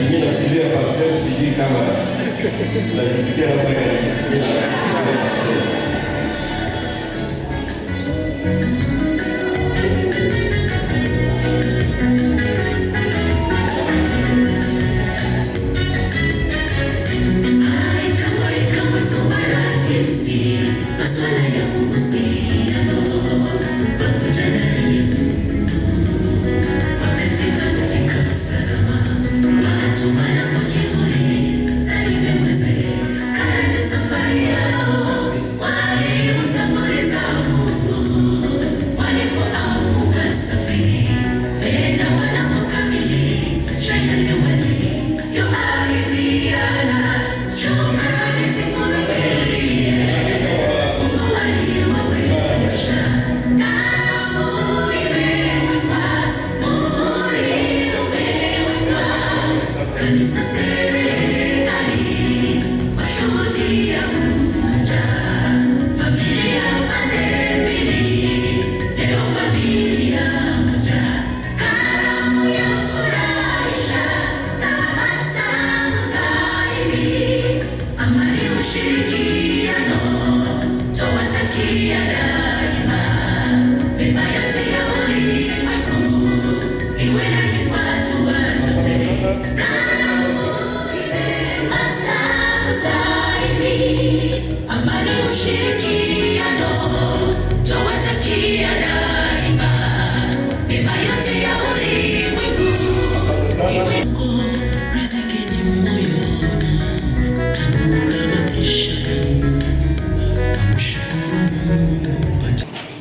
Mimi nasikia pastor sijui kama najisikia hapa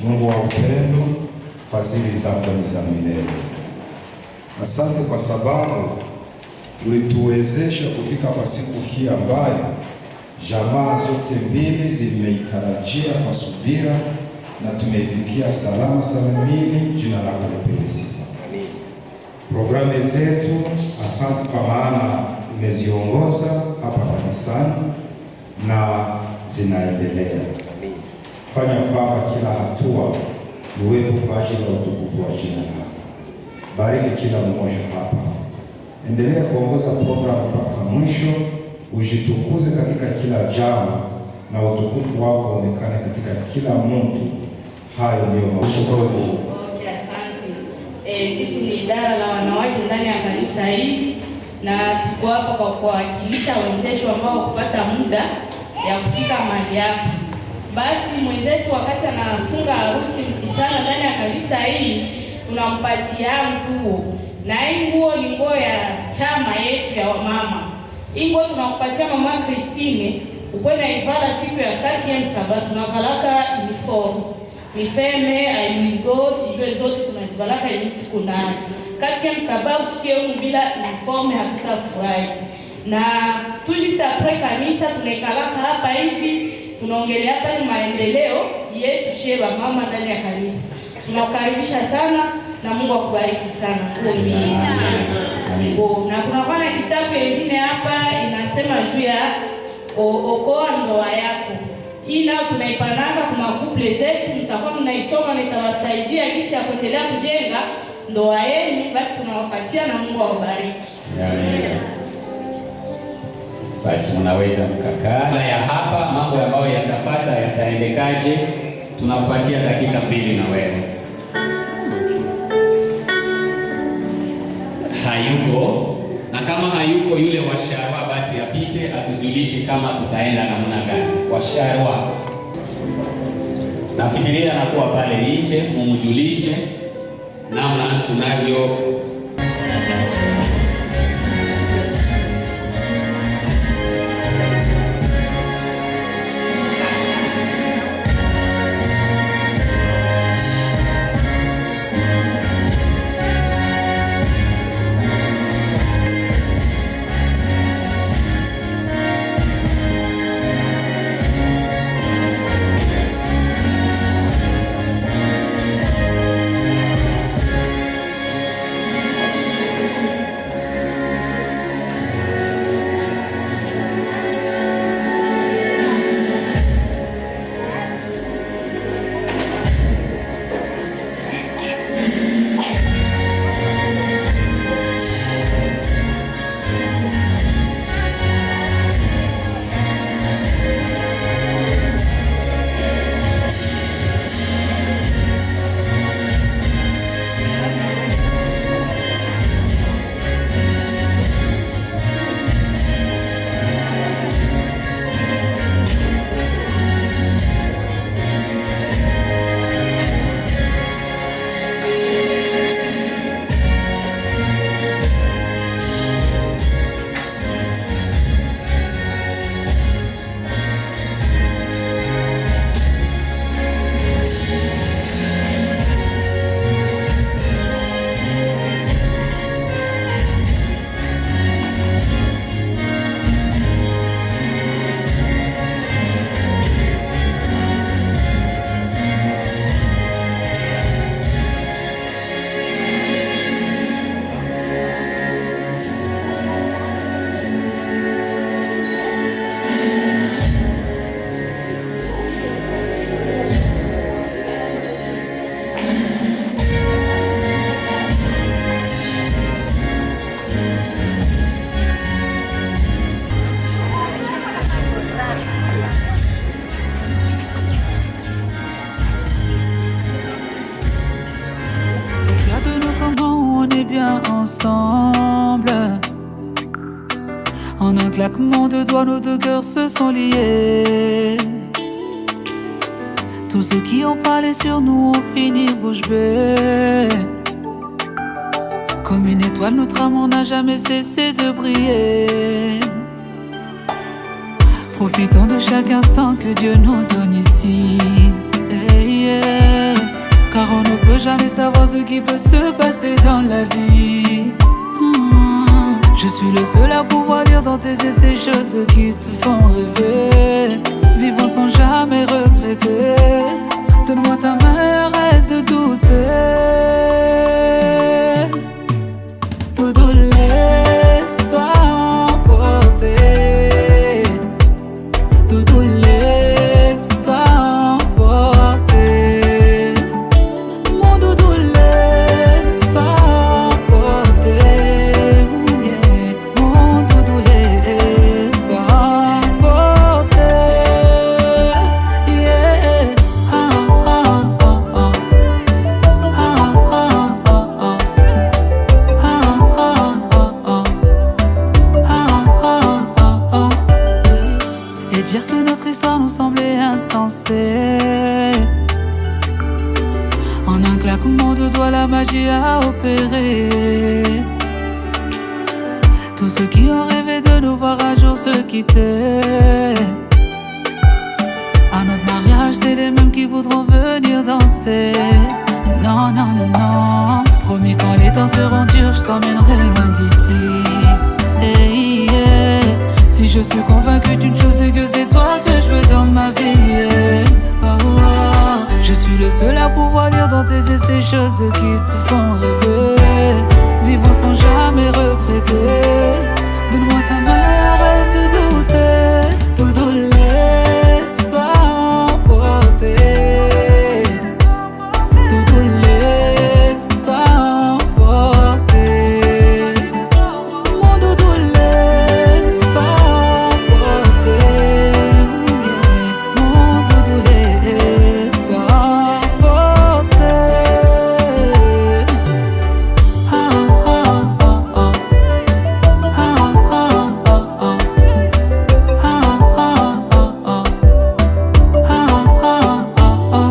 Mungu wa upendo, fadhili zako ni za milele. Asante kwa sababu ulituwezesha kufika kwa siku hii ambayo jamaa zote mbili zimeitarajia kwa subira na tumeifikia salama salamini. Jina lako lipewe sifa. Programu zetu, asante kwa maana umeziongoza hapa kanisani na zinaendelea. Fanya Baba kila hatua iwepo kwa ajili ya utukufu wa jina lako. Bariki kila mmoja hapa. Endelea kuongoza programu mpaka mwisho. Ujitukuze katika kila jambo na utukufu wako uonekane katika kila mtu. Hayo ndio mashukuru. Okay, asante. Sisi ni idara la wanawake ndani ya kanisa hili na tuko hapa kwa kuwakilisha wenzetu ambao kupata muda ya kufika mahali hapa. Basi mwenzetu wakati anafunga harusi msichana ndani ya kanisa hili tunampatia nguo. Na hii nguo ni nguo ya chama yetu ya wamama. Hii nguo tunakupatia mama Christine, ukwenda ivala siku ya 4e Sabato, tunavalaka uniform. Nifeme, aigo, sijue zote tunazivalaka ili tukunayo. 4e Sabato siku bila uniform hatutafurahi. Na tujista après kanisa tunekalaka hapa hivi, tunaongelea hapa maendeleo yetu sheba mama ndani ya kanisa. Tunakukaribisha sana na Mungu akubariki sana. Na kuna bana kitabu kingine hapa inasema juu ya okoa ndoa yako. Hii nao tunaipanaka kwa couple zetu, mtakuwa mnaisoma na itawasaidia jinsi ya kuendelea kujenga ndoa yenu. Basi tunawapatia na Mungu awabariki. Amen. Basi mnaweza mkakaa. Ya hapa mambo ambayo yatafuata yataendekaje? Tunakupatia dakika 2 na wewe. Hayuko, na kama hayuko yule washarwa basi apite atujulishe kama tutaenda namna gani. Washarwa nafikiria anakuwa pale nje, mumjulishe namna tunavyo. ensemble. En un claquement de doigts, nos deux cœurs se sont liés. Tous ceux qui ont parlé sur nous ont fini bouche bée. Comme une étoile, notre amour n'a jamais cessé de briller. Profitons de chaque instant que Dieu nous donne ici. Car on ne peut jamais savoir ce qui peut se passer dans la vie. Je suis le seul à pouvoir lire dans tes yeux ces choses qui te font rêver. Vivons sans jamais regretter. Donne-moi ta main, arrête de douter. Doudou, laisse-toi emporter. Doudou, laisse-toi emporter. Mon doudou, laisse-toi emporter. Mon doudou, laisse-toi emporter. Et dire que notre histoire nous semblait insensée. En un claquement de doigts, la magie a opéré. Tous ceux qui ont rêvé de nous voir un jour se quitter. À notre mariage, c'est les mêmes qui voudront venir danser. Non, non, non, non. Promis, quand les temps seront durs, je t'emmènerai loin d'ici. Hey, yeah. Si je suis convaincu d'une chose, c'est que c'est toi que je veux dans ma vie. Oh, oh. Je suis le seul à pouvoir lire dans tes yeux ces choses qui te font rêver. Vivons sans jamais regretter. Donne-moi ta main, arrête de douter. Doudou, laisse-toi emporter. Doudou, laisse-toi emporter. Mon doudou, laisse-toi emporter. Mon doudou, laisse-toi emporter. Ah, ah, ah, ah. Ah, ah, ah, ah. Ah, ah, ah, ah. Ah, ah, ah, ah.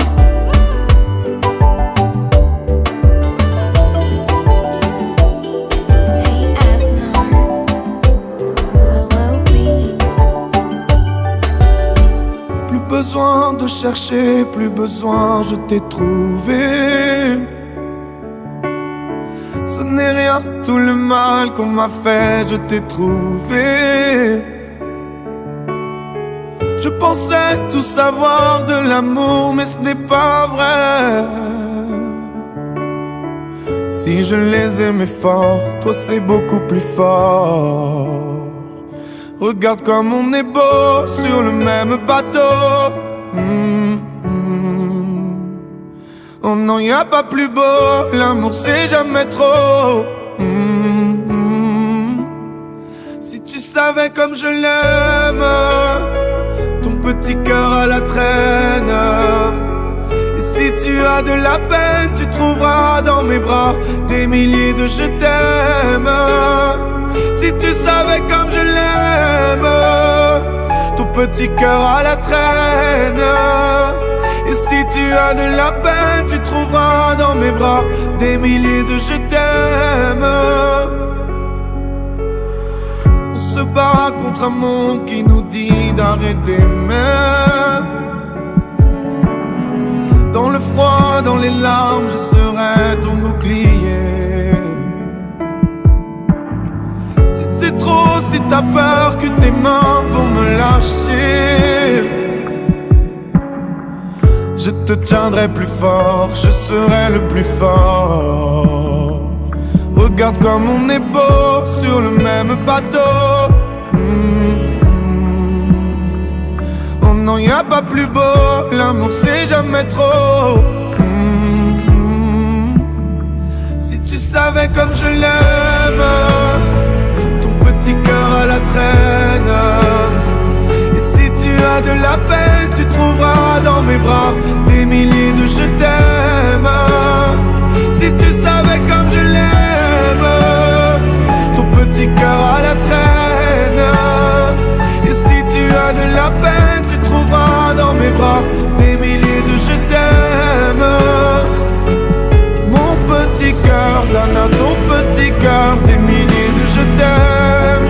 Hey Asnar, Willow Beats. Plus besoin de chercher, plus besoin, je t'ai trouvé. Ce n'est rien, tout le mal qu'on m'a fait, je t'ai trouvé. Je pensais tout savoir de l'amour, mais ce n'est pas vrai. Si je les aimais fort, toi c'est beaucoup plus fort. Regarde comme on est beau sur le même bateau. Oh non, y a pas plus beau, l'amour c'est jamais trop. Si tu savais comme je l'aime, ton petit cœur à la traîne. Et si tu as de la peine, tu trouveras dans mes bras des milliers de je t'aime. Si tu savais comme je l'aime, ton petit cœur à la traîne. Et si tu as de la peine, tu trouveras dans mes bras des milliers de je t'aime. On se bat contre un monde qui nous dit d'arrêter, mais dans le froid, dans les larmes, je serai ton bouclier. Si c'est trop, si t'as peur que tes mains vont me lâcher, je te tiendrai plus fort, je serai le plus fort. Regarde comme on est beau sur le même bateau. Oh non, y a pas plus beau, l'amour c'est jamais trop. Si tu savais comme je l'aime, ton petit cœur à la traîne. Et si tu as de la peine, tu trouveras dans mes bras des milliers de je t'aime. Si tu savais comme je l'aime, cœur, des milliers de je t'aime.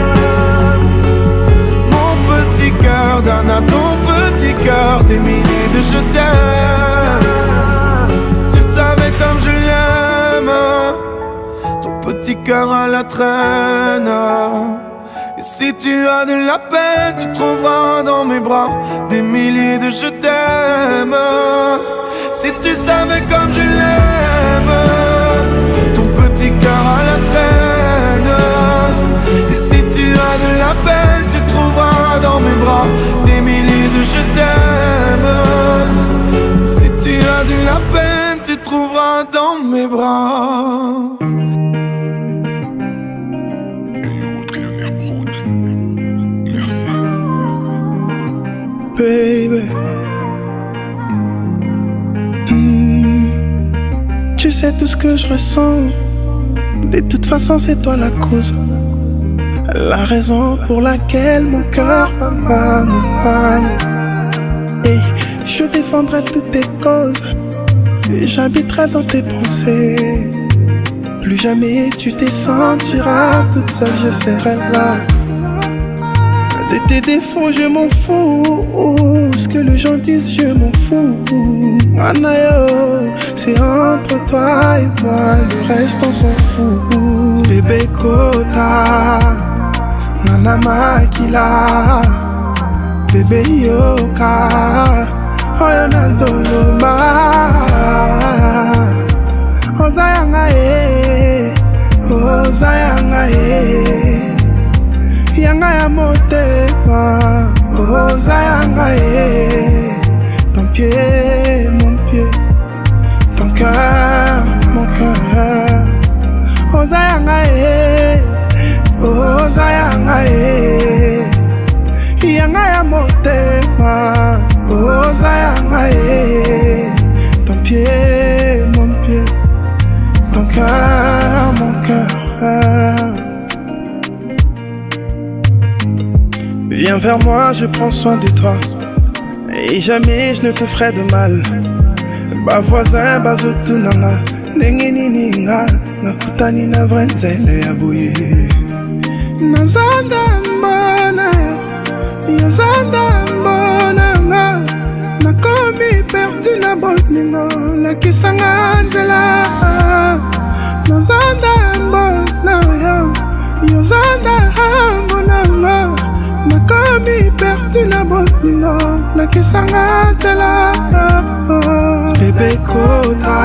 Mon petit cœur donne à ton petit cœur des milliers de je t'aime. Si tu savais comme je l'aime, ton petit cœur à la traîne. Et si tu as de la peine, tu trouveras dans mes bras des milliers de je t'aime. Si tu savais comme je l'aime, ton petit cœur à la traîne. Et si tu as de la peine, tu trouveras dans mes bras des milliers de je t'aime. Si tu as de la peine, tu trouveras dans mes bras. Baby, tu sais tout ce que je ressens. De toute façon, c'est toi la cause, la raison pour laquelle mon cœur papa me parle. Et je défendrai toutes tes causes et j'habiterai dans tes pensées. Plus jamais tu te sentiras toute seule, je serai là. De tes défauts, je m'en fous. Ce que les gens disent, je m'en fous. Anayo, c'est entre toi et moi, le reste on s'en fout. Bébé Kota, Nana Makila, bébé Yoka, Oyona Zoloma, Ozayanga Ozayanga Yanga ya motema, oza yanga ton pied, mon pied, ton cœur, mon cœur. Oza yanga yanga ya motema, oza yanga ton pied, ton cœur, mon cœur. Viens vers moi, je prends soin de toi et jamais je ne te ferai de mal. Ba voisin, bazotu nanga, nengeni ninga, nakutani na vrenzele ya buye. Nazanda mbona, yazanda mbona nga, nakomi perdu na boningo, lakisanga nzela. Nazanda mbona yo, yazanda mbona nga, nakomi perdu na boningo, lakisanga nzela. Bébé Kota,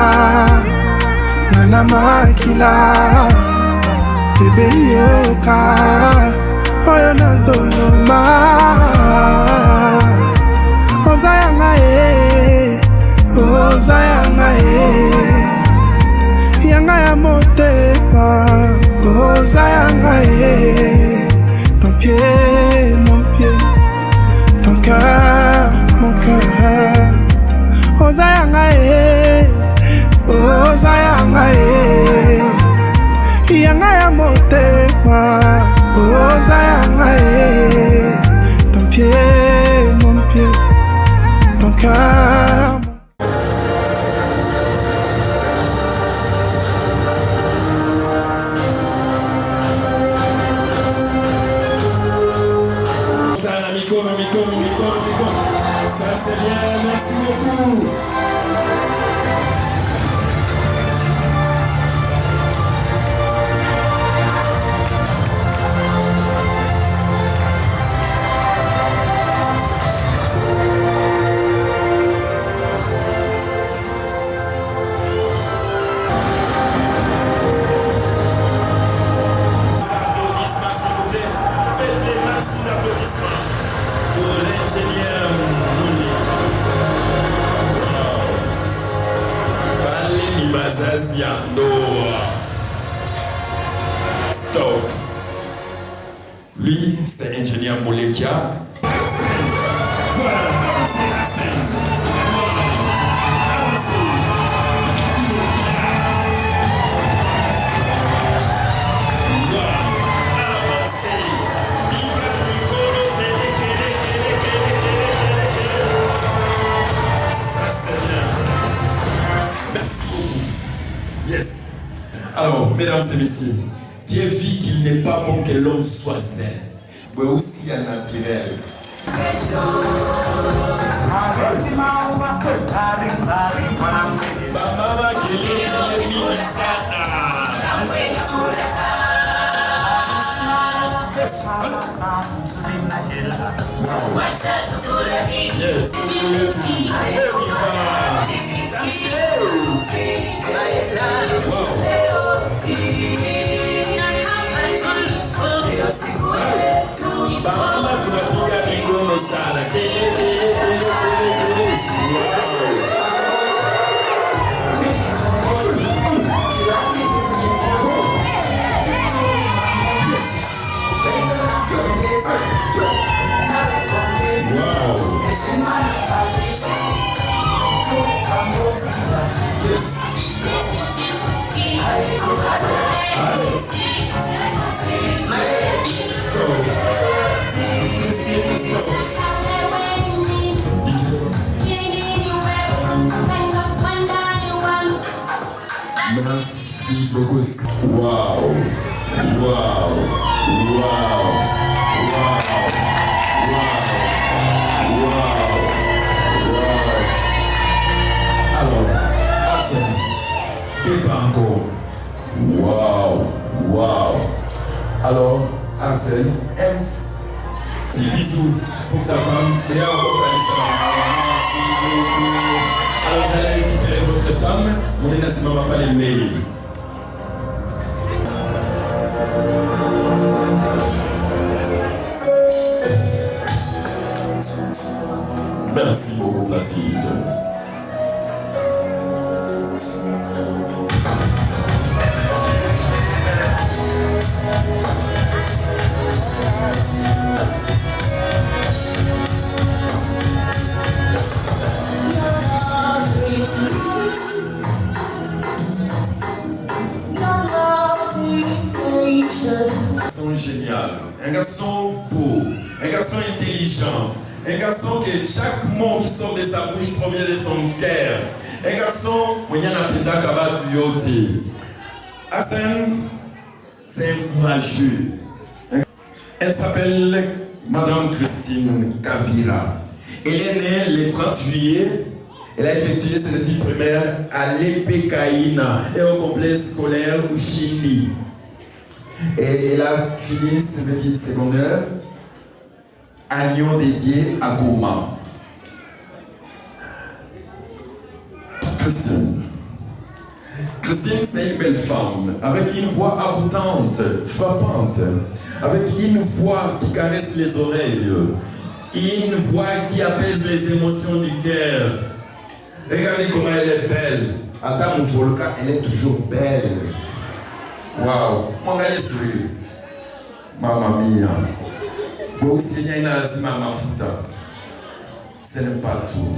Nana Makila, bébé Yoka, Oyona Zoloma, Ozayanga Ozayanga Yanga ya motema, Ozayanga ton pied, ton cœur, mon cœur. Ozayanga Ozayanga Yanga ya motema, Ozayanga ton pied, ton cœur. Ça c'est bien, merci beaucoup. Stop. Lui, c'est ingénieur Molekia. Voilà, c'est la scène. Yes. Alors, mesdames et messieurs, Dieu vit qu'il n'est pas bon que l'homme soit seul. Mais aussi un naturel. Merci beaucoup. Wow. Alors, Arsène, t'es pas encore. Wow. Alors, Arsène, un petit bisou pour ta femme. Et encore, merci beaucoup. Alors, vous allez récupérer votre femme. Mon énacement ne va pas les mails. Merci beaucoup, Placide. Génial, un garçon beau, un garçon intelligent, un garçon que chaque mot qui sort de sa bouche provient de son cœur, un garçon Arsène, c'est un courageux. Elle s'appelle Madame Christine Kavira. Elle est née le 30 juillet. Elle a effectué ses études primaires à l'EPKINA et au complexe scolaire Ushindi. Et elle a fini ses études secondaires à Lyon dédié à Goma. Christine, c'est une belle femme, avec une voix avoutante, frappante, avec une voix qui caresse les oreilles, une voix qui apaise les émotions du cœur. Regardez comment elle est belle. Attends, mon volcan, elle est toujours belle. Waouh, mon gars est sourire. Mamma mia. Bon, Seigneur, il a lazima mafuta. Ce n'est pas tout.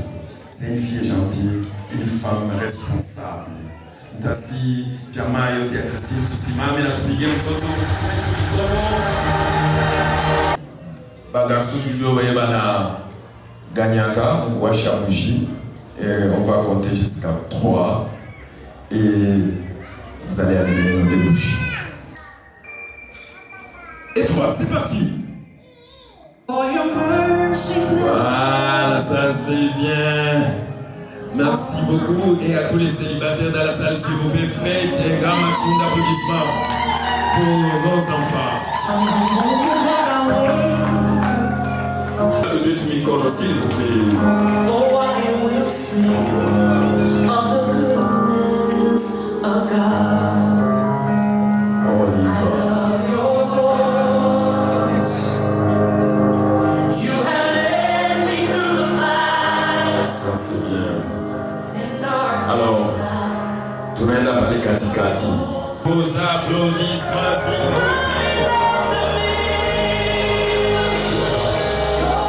C'est une fille gentille, une femme responsable. Tasi, jamaa yote ya Christine, tusimame na tupige mtoto. Bagarso tujue weye bana ganyaka, washa bougie. Et on va compter jusqu'à 3. Et vous allez allumer nos deux bougies. Et 3, c'est parti. Voilà, ça c'est bien. Merci beaucoup. Et à tous les célibataires dans la salle, s'il vous plaît, faites un grand maximum d'applaudissements pour vos enfants. Tout de suite, micro, s'il vous plaît. Oh, I will sing of the goodness of God. Oh, I love your voice. You have led me through the fire. Ça c'est bien. Alors, tunaenda pale katikati. Vos applaudissements, s'il vous plaît.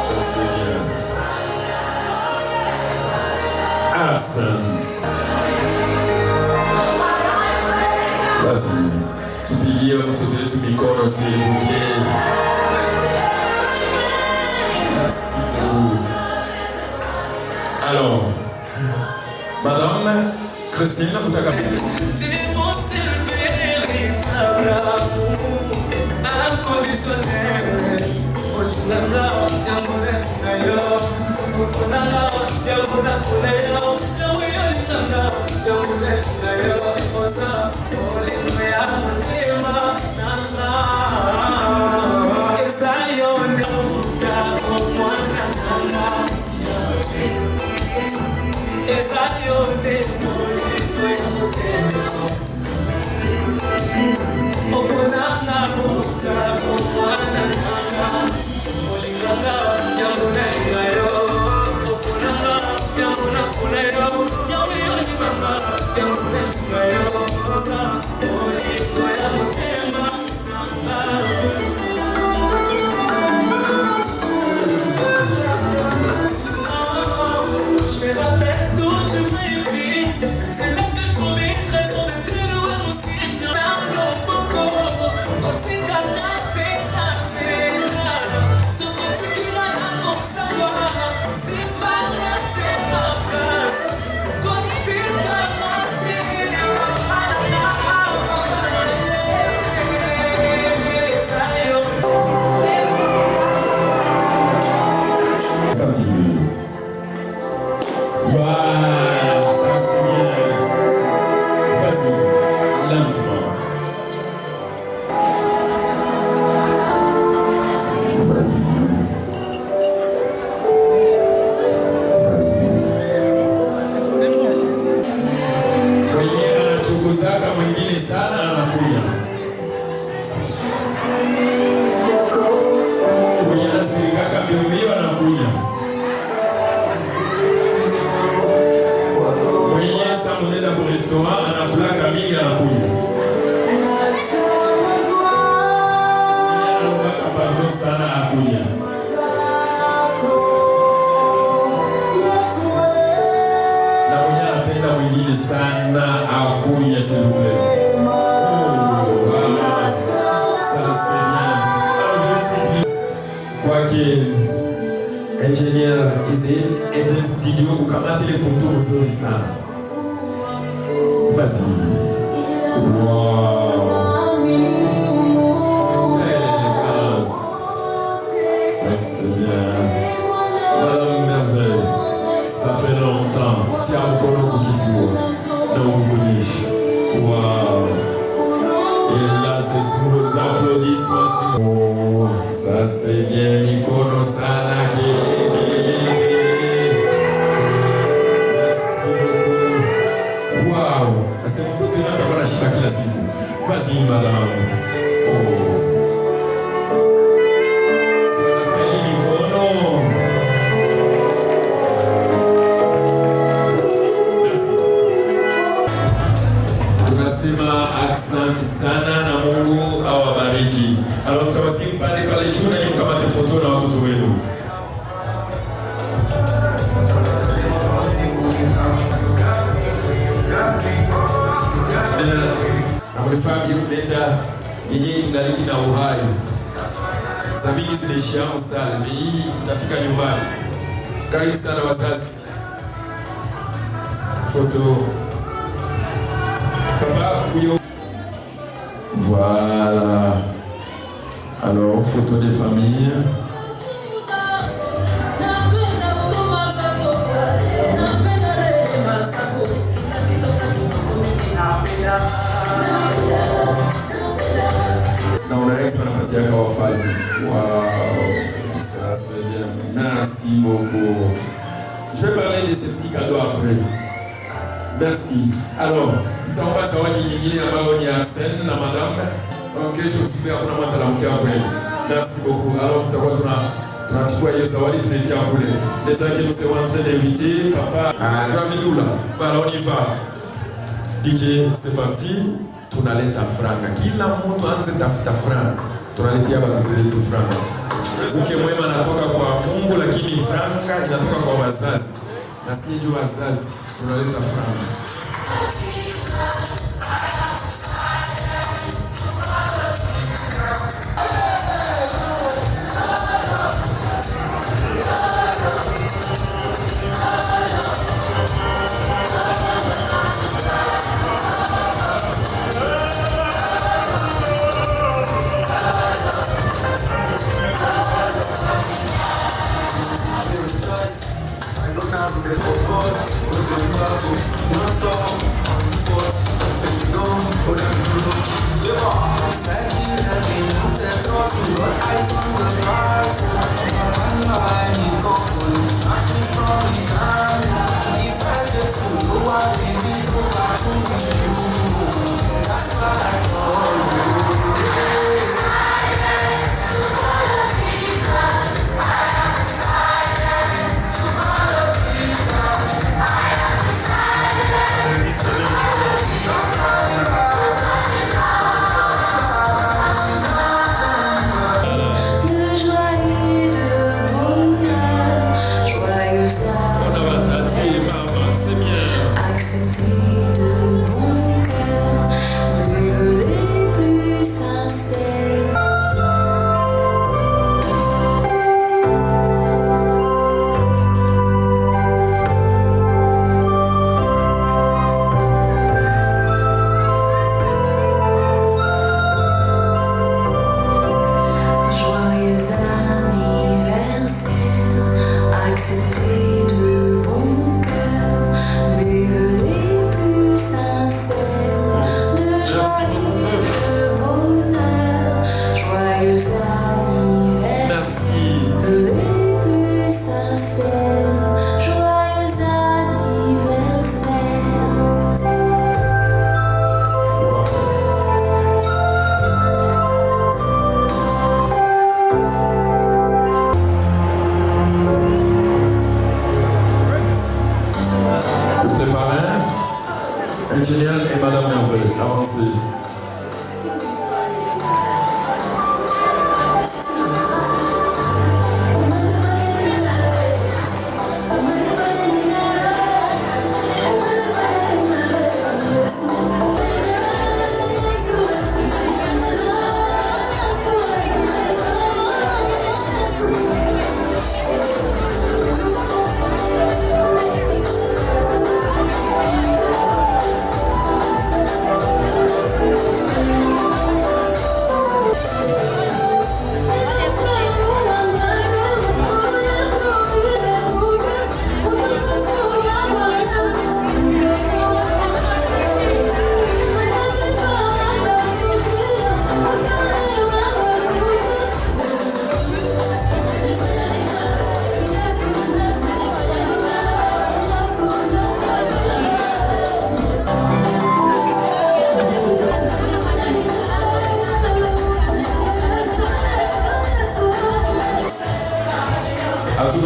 Ça c'est bien. Arsène. Vas-y. Tupigie mtoto wetu mikono, s'il vous plaît. Merci beaucoup. Alors, Madame Christine, vous avez Engineer Izzy Eden Studio ukamate ile foto nzuri sana. Vas-y. Wow. Ça c'est bien. Madame Merveille, ça fait longtemps. Tiens mkono kukifua na uvunishi. Wow. Et là c'est sous vos applaudissements. Oh, ça c'est bien mikono sana Vas-y, madame. Oh. C'est la style mikono. Merci. Tunasema asante sana na Mungu awabariki. Alors tutawasihi pale pale juu na mkamate foto na watoto wenu. Amefanya kuleta yenye ingaliki na uhai. Sabini zinaishia msala, ni hii itafika nyumbani. Karibu sana wazazi. Photo. Papa, oui. Voilà. Alors, photo des familles. Na unaex wanapatia kwa wafalme. Wow, ça c'est bien. Merci beaucoup. Je vais parler de ces petits cadeaux après. Merci. Alors, tutaomba zawadi nyingine ambayo ni Arsène na madame. Kesho usiku hakuna mtalamkia kweli. Merci beaucoup. Alors tutakuwa tunachukua hiyo zawadi tunetia kule. Déjà que nous sommes en train d'inviter papa Gavidula. Voilà, on y va. DJ, c'est parti. Tunaleta franga. Kila mtu anze tafuta franga. Tunaletea watoto wetu franga. Mke mwema anatoka kwa Mungu, lakini franga inatoka kwa wazazi. Na si juu wazazi, tunaleta franga.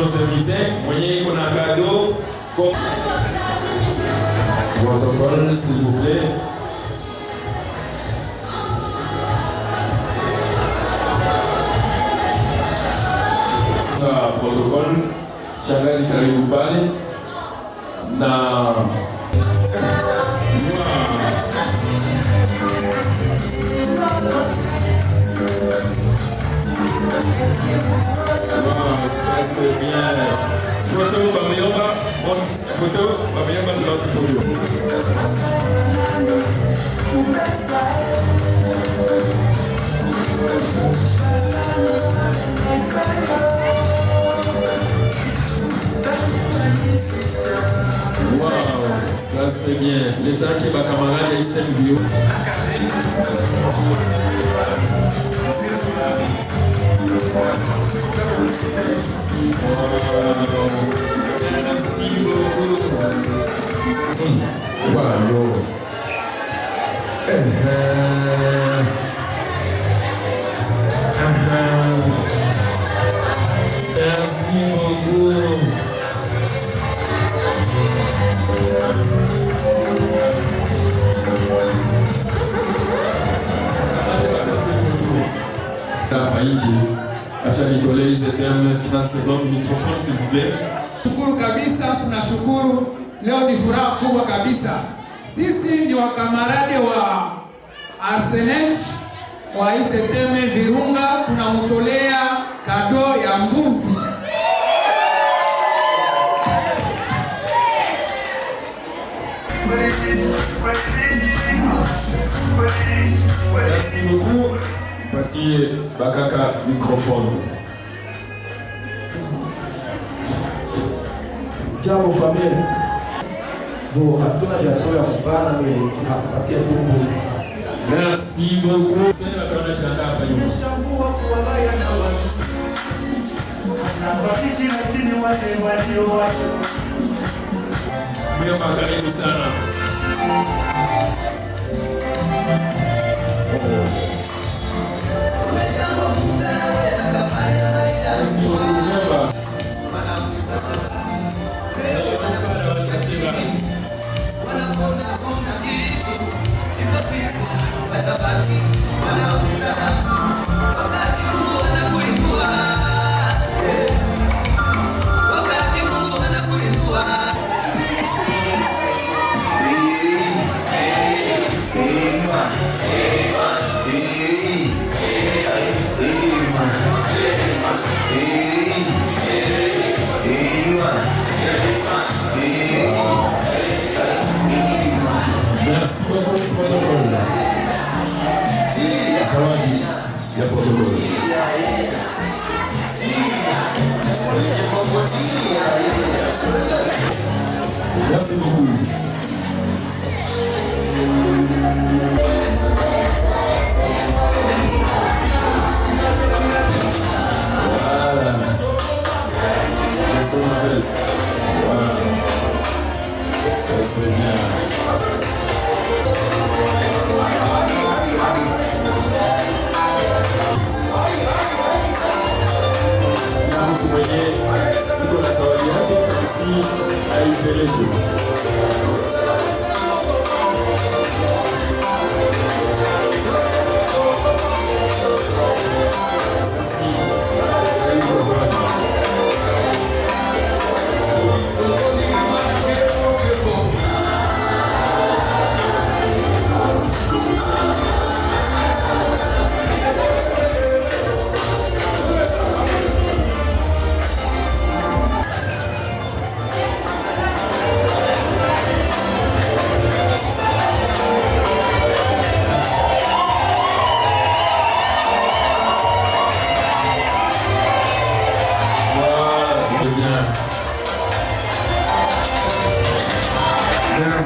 nos invités. Mwenye kuna cadeau. Protocole, s'il vous plaît. Protocole. Shangazi karibu pale. Na ça c'est bien. Photo, Bameyomba. Photo, Bameyomba, c'est notre photo. Wow, ça c'est bien. L'état qui est ma camarade à Eastern View. Merci beaucoup. Wow. Merci beaucoup. Acha nitolee hizi terme 30 secondes microphone s'il vous plaît. Shukuru kabisa, tunashukuru. Leo ni furaha kubwa kabisa. Sisi ni wakamarade wa Arsenet wa Iseteme Virunga, tunamtolea kado ya mbuzi. Merci beaucoup. Patie Bakaka microphone. Jambo familia. Bo hatuna viatu ya kupana ni tunapatia tu mbuzi. Merci beaucoup. Sasa kana chanda hapa nyuma. Nimeshambua kuwalaya na watu. Anabafiti lakini wale walio watu. Mimi karibu sana. Merci beaucoup protocole. Zawadi ya protocole. Merci beaucoup. Voilà. Ça c'est bien.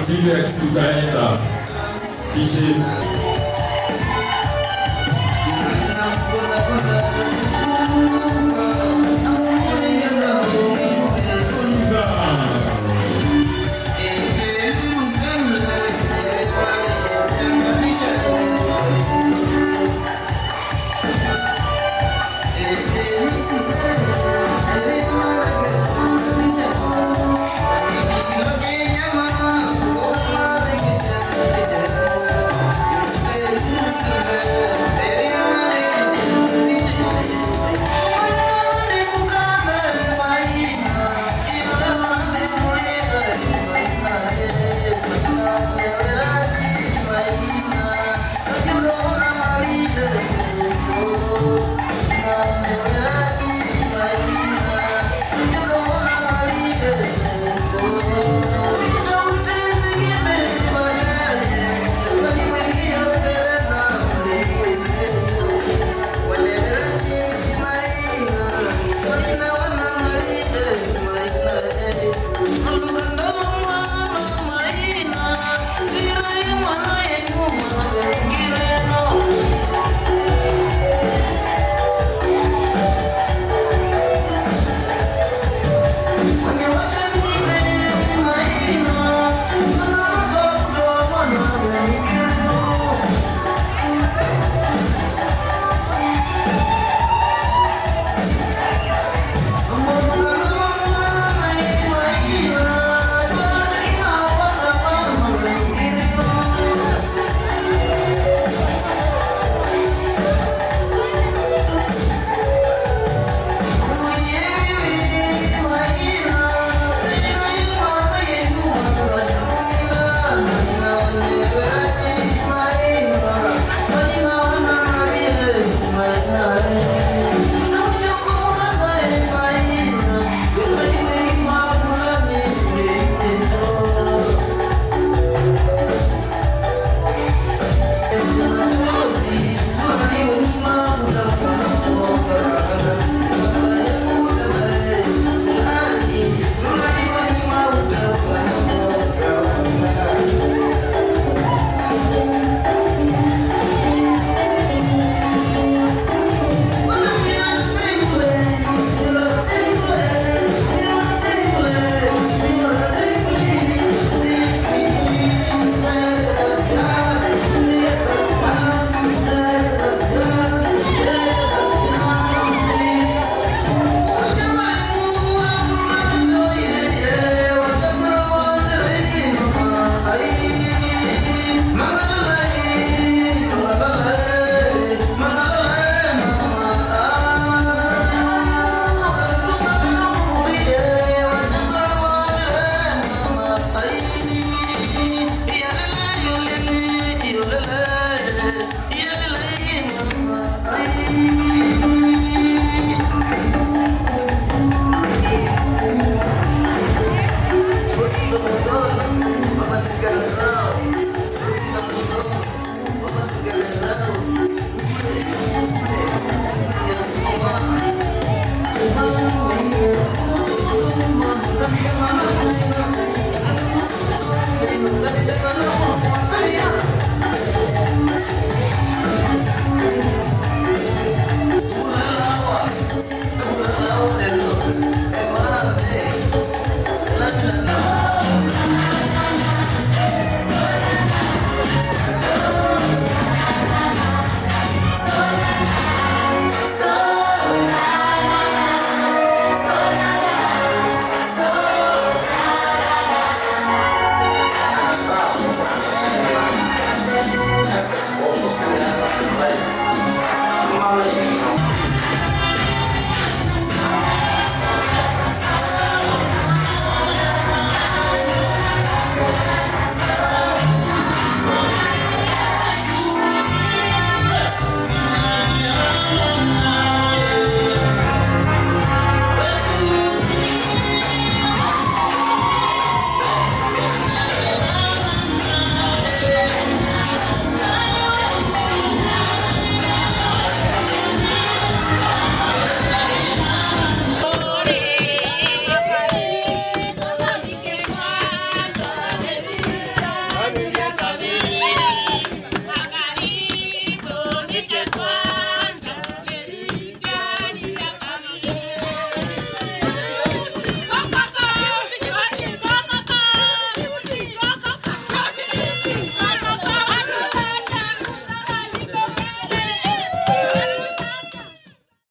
Steve X tutaenda DJ